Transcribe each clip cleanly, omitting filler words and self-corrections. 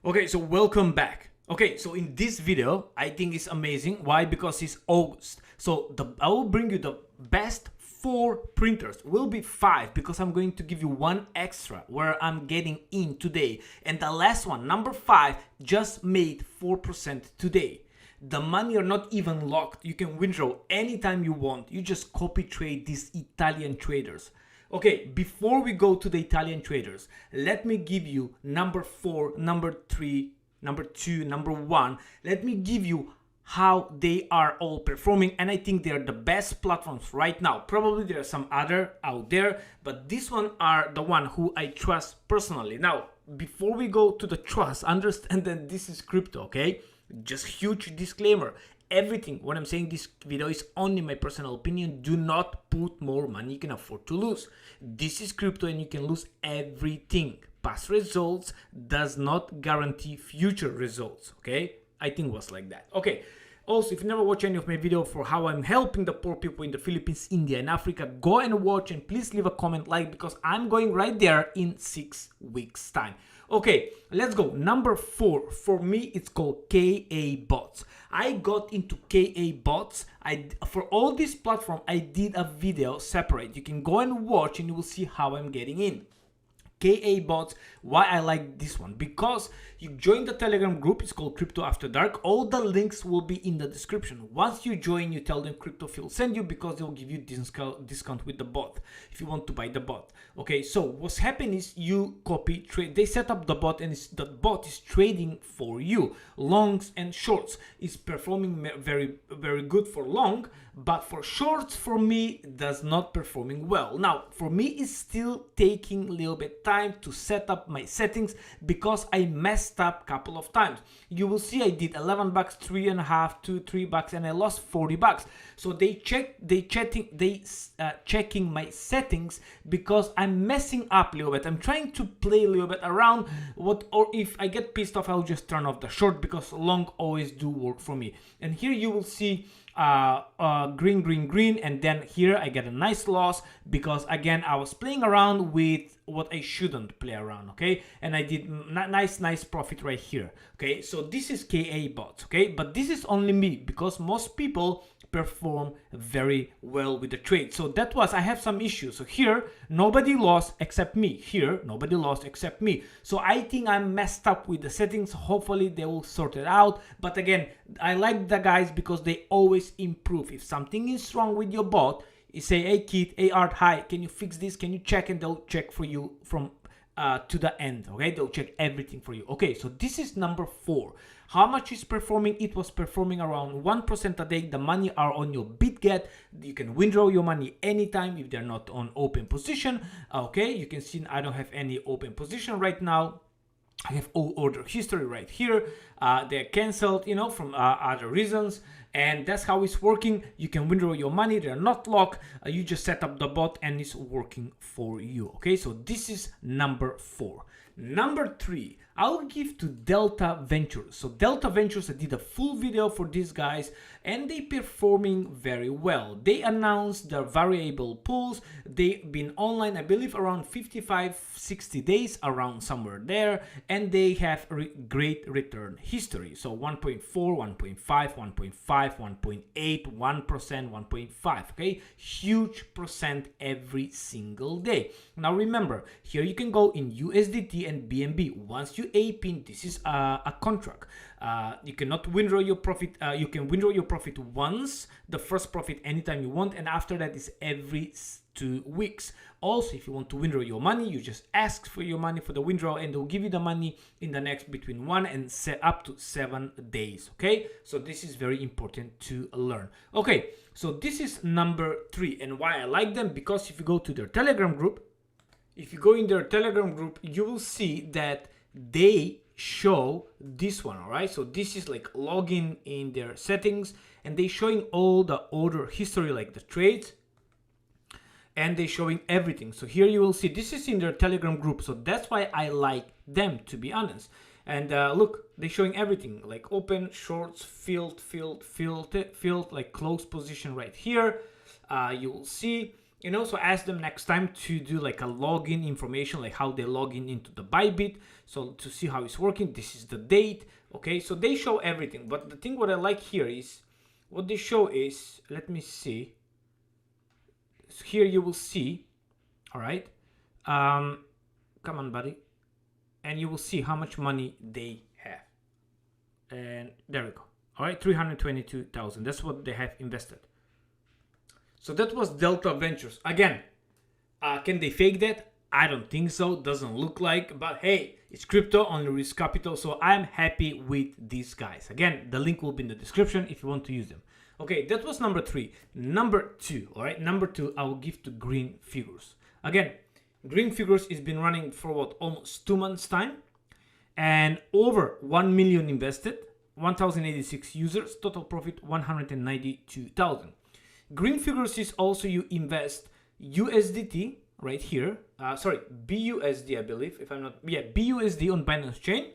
Okay, so welcome back. Okay, so in this video, I think it's amazing. Why? Because it's August. So I will bring you the best 4 printers. Will be 5 because I'm going to give you one extra where I'm getting in today. And the last one, number 5, just made 4% today. The money are not even locked. You can withdraw anytime you want. You just copy trade these Italian traders. Okay, before we go to the Italian traders, let me give you number 4, number 3, number 2, number 1. Let me give you how they are all performing, and I think they are the best platforms right now. Probably there are some other out there, but this one are the one who I trust personally. Now, before we go to the trust, understand that this is crypto, okay? Just huge disclaimer. Everything what I'm saying this video is only my personal opinion. Do not put more money you can afford to lose. This is crypto and you can lose everything. Past results does not guarantee future results. Okay, I think it was like that. Okay, also if you never watch any of my video for how I'm helping the poor people in the Philippines, India and Africa, go and watch, and please leave a comment, like, because I'm going right there in 6 weeks time. Okay, let's go. Number 4, for me, it's called Kabots. I got into Kabots. For all this platform, I did a video separate. You can go and watch and you will see how I'm getting in. Kabots, why I like this one? Because you join the Telegram group, it's called Crypto After Dark. All the links will be in the description. Once you join, you tell them CryptoPhi will send you, because they'll give you discount with the bot if you want to buy the bot. Okay, so what's happening is you copy trade. They set up the bot, and the bot is trading for you longs and shorts. It's performing very good for long, but for shorts, for me, does not performing well. Now for me, it's still taking a little bit time to set up my settings because I messed up a couple of times. You will see I did 11 bucks, 3.5 to 3 bucks, and I lost 40 bucks. So they checking my settings because I'm messing up a little bit. I'm trying to play a little bit around or if I get pissed off, I'll just turn off the short, because long always do work for me. And here you will see green, and then here I get a nice loss because again I was playing around with what I shouldn't play around. Okay, and I did nice profit right here. Okay, so this is Kabots. Okay, but this is only me, because most people perform very well with the trade. So that was, I have some issues. So here nobody lost except me. Here nobody lost except me. So I think I'm messed up with the settings. Hopefully they will sort it out. But again, I like the guys because they always improve. If something is wrong with your bot, you say, hey Keith, hey Art, hi, can you fix this? Can you check? And they'll check for you from to the end. Okay, they'll check everything for you. Okay, so this is number 4. How much is performing? It was performing around 1% a day. The money are on your BitGet. You can withdraw your money anytime if they're not on open position. Okay, you can see I don't have any open position right now. I have all order history right here. They're canceled, you know, from other reasons, and that's how it's working. You can withdraw your money. They're not locked. You just set up the bot and it's working for you. Okay, so this is number 4. Number 3, I'll give to Delta Ventures. So Delta Ventures, I did a full video for these guys and they performing very well. They announced their variable pools. They've been online, I believe, around 55-60 days, around somewhere there, and they have great return history. So 1.4, 1.5, 1.5, 1.8, 1%, 1.5. Okay, huge percent every single day. Now remember, here you can go in USDT and BNB. Once you APIN, this is a contract. You cannot withdraw your profit. You can withdraw your profit once, the first profit anytime you want, and after that is every 2 weeks. Also, if you want to withdraw your money, you just ask for your money for the withdrawal, and they'll give you the money in the next between 1 and up to 7 days. Okay, so this is very important to learn. Okay, so this is number 3, and why I like them, because if you go to their Telegram group, if you go in their Telegram group, you will see that they show this one. All right, so this is like login in their settings, and they showing all the order history, like the trades, and they showing everything. So here you will see this is in their Telegram group, so that's why I like them, to be honest. And look, they're showing everything, like open, shorts, filled, like close position right here. You will see and also ask them next time to do like a login information, like how they log in into the Bybit, so to see how it's working. This is the date. Okay, so they show everything, but the thing what I like here is what they show is, let me see. So here you will see, all right, come on buddy, and you will see how much money they have, and there we go. All right, 322,000, that's what they have invested. So that was Delta Ventures. Again, can they fake that? I don't think so, doesn't look like, but hey, it's crypto, only risk capital, so I'm happy with these guys. Again, the link will be in the description if you want to use them. Okay, that was number 3. Number 2, all right, number 2, I will give to Green Figures. Again, Green Figures has been running for what, almost 2 months time, and over 1 million invested, 1,086 users, total profit 192,000. Green Figures is also you invest USDT right here, sorry, BUSD I believe, if I'm not, yeah, BUSD on Binance Chain.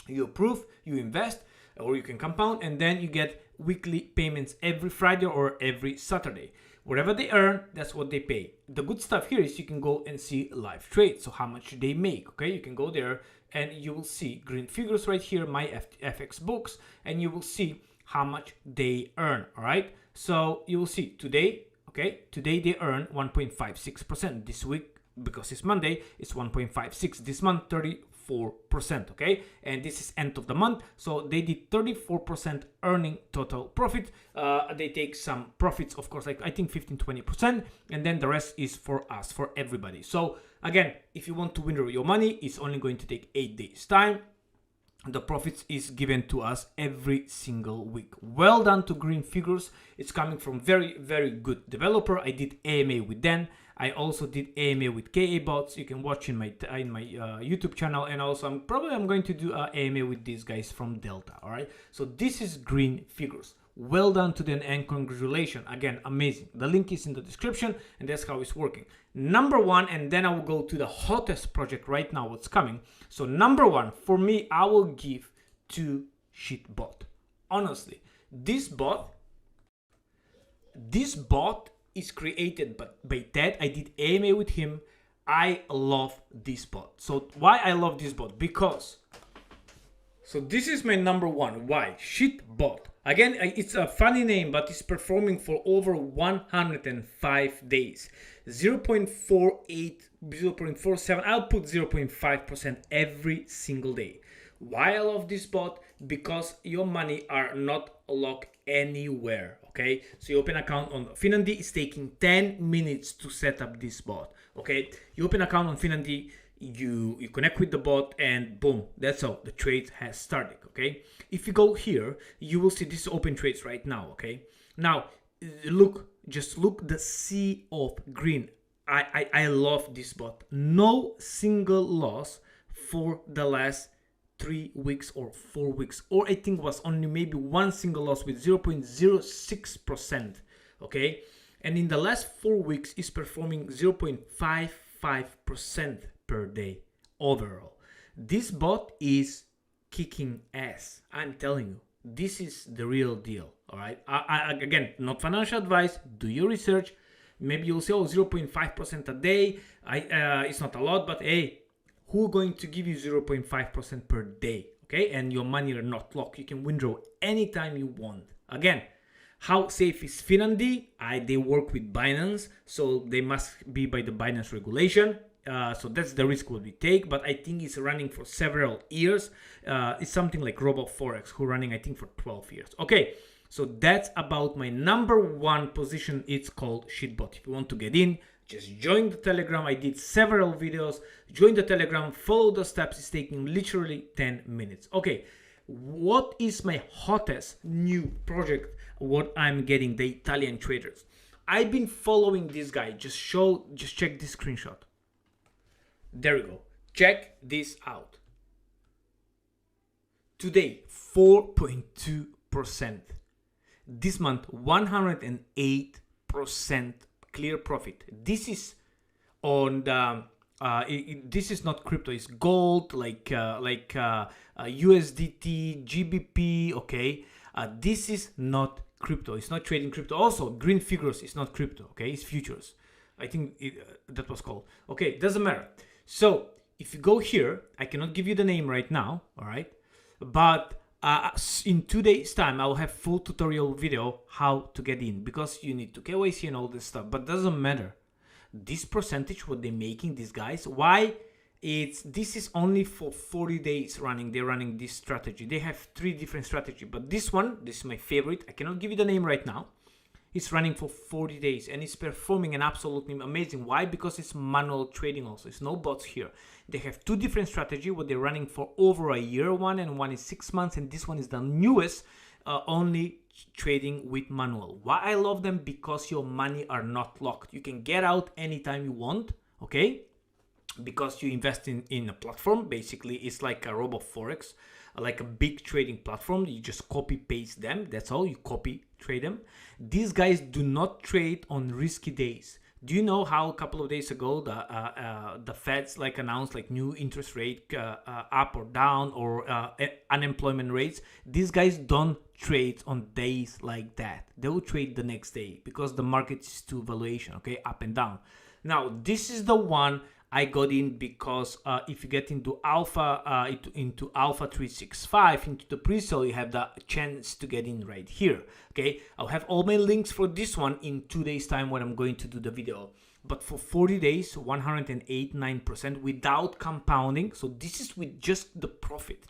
You approve, you invest, or you can compound, and then you get weekly payments every Friday or every Saturday. Whatever they earn, that's what they pay. The good stuff here is you can go and see live trades, so how much they make. Okay, you can go there and you will see Green Figures right here, my FX books, and you will see how much they earn. All right, so you will see today, okay, today they earn 1.56%. This week, because it's Monday, it's 1.56. This month, 34%, okay, and this is end of the month, so they did 34% earning total profit. They take some profits, of course, like I think 15-20%, and then the rest is for us, for everybody. So again, if you want to withdraw your money, it's only going to take 8 days time. The profits is given to us every single week. Well done to Green Figures. It's coming from very, very good developer. I did AMA with them. I also did AMA with Kabot. You can watch in my YouTube channel, and also I'm going to do AMA with these guys from Delta. All right. So this is Green Figures. Well done to them and congratulations. Again, amazing. The link is in the description, and that's how it's working. Number 1, and then I will go to the hottest project right now, what's coming. So number 1, for me, I will give to Shitbot. Honestly, this bot is created by Ted. I did AMA with him. I love this bot. So why I love this bot? Because, so this is my number 1. Why? Shitbot. Again, it's a funny name, but it's performing for over 105 days. 0.48, 0.47, I'll put 0.5% every single day. Why I love this bot? Because your money are not locked anywhere, okay? So you open account on Finandi, it's taking 10 minutes to set up this bot, okay? You open account on Finandi, you connect with the bot, and boom, that's all, the trade has started, okay? If you go here, you will see this open trades right now, okay? Now, just look the sea of green. I love this bot. No single loss for the last 3 weeks or 4 weeks, or I think was only maybe one single loss with 0.06%, okay? And in the last 4 weeks is performing 0.55% per day overall. This bot is kicking ass. I'm telling you, this is the real deal. All right. Again, not financial advice. Do your research. Maybe you'll say, oh, 0.5% a day. It's not a lot, but hey, who going to give you 0.5% per day? Okay, and your money are not locked. You can withdraw anytime you want. Again, how safe is Finandi? They work with Binance, so they must be by the Binance regulation. So that's the risk what we take, but I think it's running for several years. It's something like FOREX, who running I think for 12 years. Okay, so that's about my number 1 position. It's called Shitbot. If you want to get in, just join the Telegram. I did several videos. Join the Telegram, follow the steps. It's taking literally 10 minutes. Okay, what is my hottest new project? What I'm getting, the Italian traders. I've been following this guy. Just check this screenshot. There we go. Check this out. Today, 4.2%. This month, 108% clear profit. This is on the. This is not crypto. It's gold, like USDT, GBP. Okay. This is not crypto. It's not trading crypto. Also, Green Figures is not crypto. Okay, it's futures. I think that was called. Okay, doesn't matter. So if you go here, I cannot give you the name right now, all right? But in 2 days time, I will have full tutorial video how to get in, because you need to KYC and all this stuff, but doesn't matter. This percentage, what they're making, these guys, why? This is only for 40 days running. They're running this strategy. They have 3 different strategies, but this one, this is my favorite. I cannot give you the name right now. It's running for 40 days and it's performing an absolutely amazing. Why? Because it's manual trading also. It's no bots here. They have 2 different strategies, what they're running for over a year, one is 6 months, and this one is the newest, only trading with manual. Why I love them? Because your money are not locked. You can get out anytime you want, okay? Because you invest in a platform. Basically, it's like a robo forex, like a big trading platform. You just copy paste them. That's all. You copy trade them. These guys do not trade on risky days. Do you know how a couple of days ago the Feds like announced like new interest rate up or down, or unemployment rates? These guys don't trade on days like that. They will trade the next day because the market is too valuation, okay, up and down. Now this is the one I got in because if you get into alpha, into alpha 365, into the pre-sale, you have the chance to get in right here. Okay, I'll have all my links for this one in 2 days time when I'm going to do the video. But for 40 days, 189% without compounding. So this is with just the profit.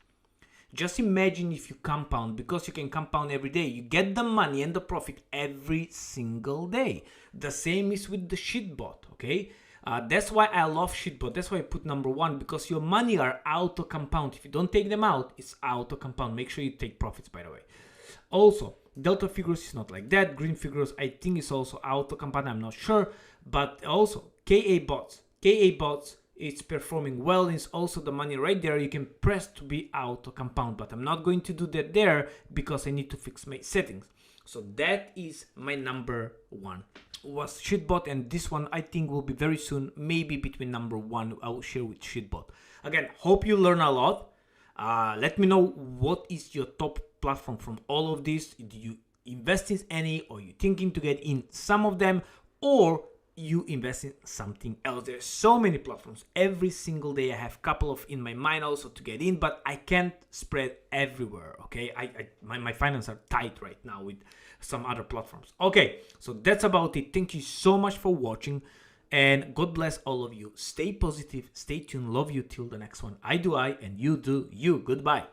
Just imagine if you compound, because you can compound every day. You get the money and the profit every single day. The same is with the shitbot, okay? That's why I love shitbot. That's why I put number 1, because your money are auto compound. If you don't take them out, it's auto compound. Make sure you take profits, by the way. Also, delta figures is not like that. Green figures, I think, is also auto compound. I'm not sure, but also KA bots. It's performing well. It's also the money right there. You can press to be auto compound, but I'm not going to do that there because I need to fix my settings. So that is my number 1. Was shitbot, and this one I think will be very soon, maybe between number 1 I will share with shitbot. Again, hope you learn a lot. Let me know what is your top platform from all of this. Do you invest in any, or you thinking to get in some of them, or you invest in something else? There's so many platforms. Every single day I have a couple of in my mind also to get in, but I can't spread everywhere, okay? My finances are tight right now with some other platforms. Okay, so that's about it. Thank you so much for watching, and God bless all of you. Stay positive, stay tuned, love you till the next one. I do I, and you do you. Goodbye.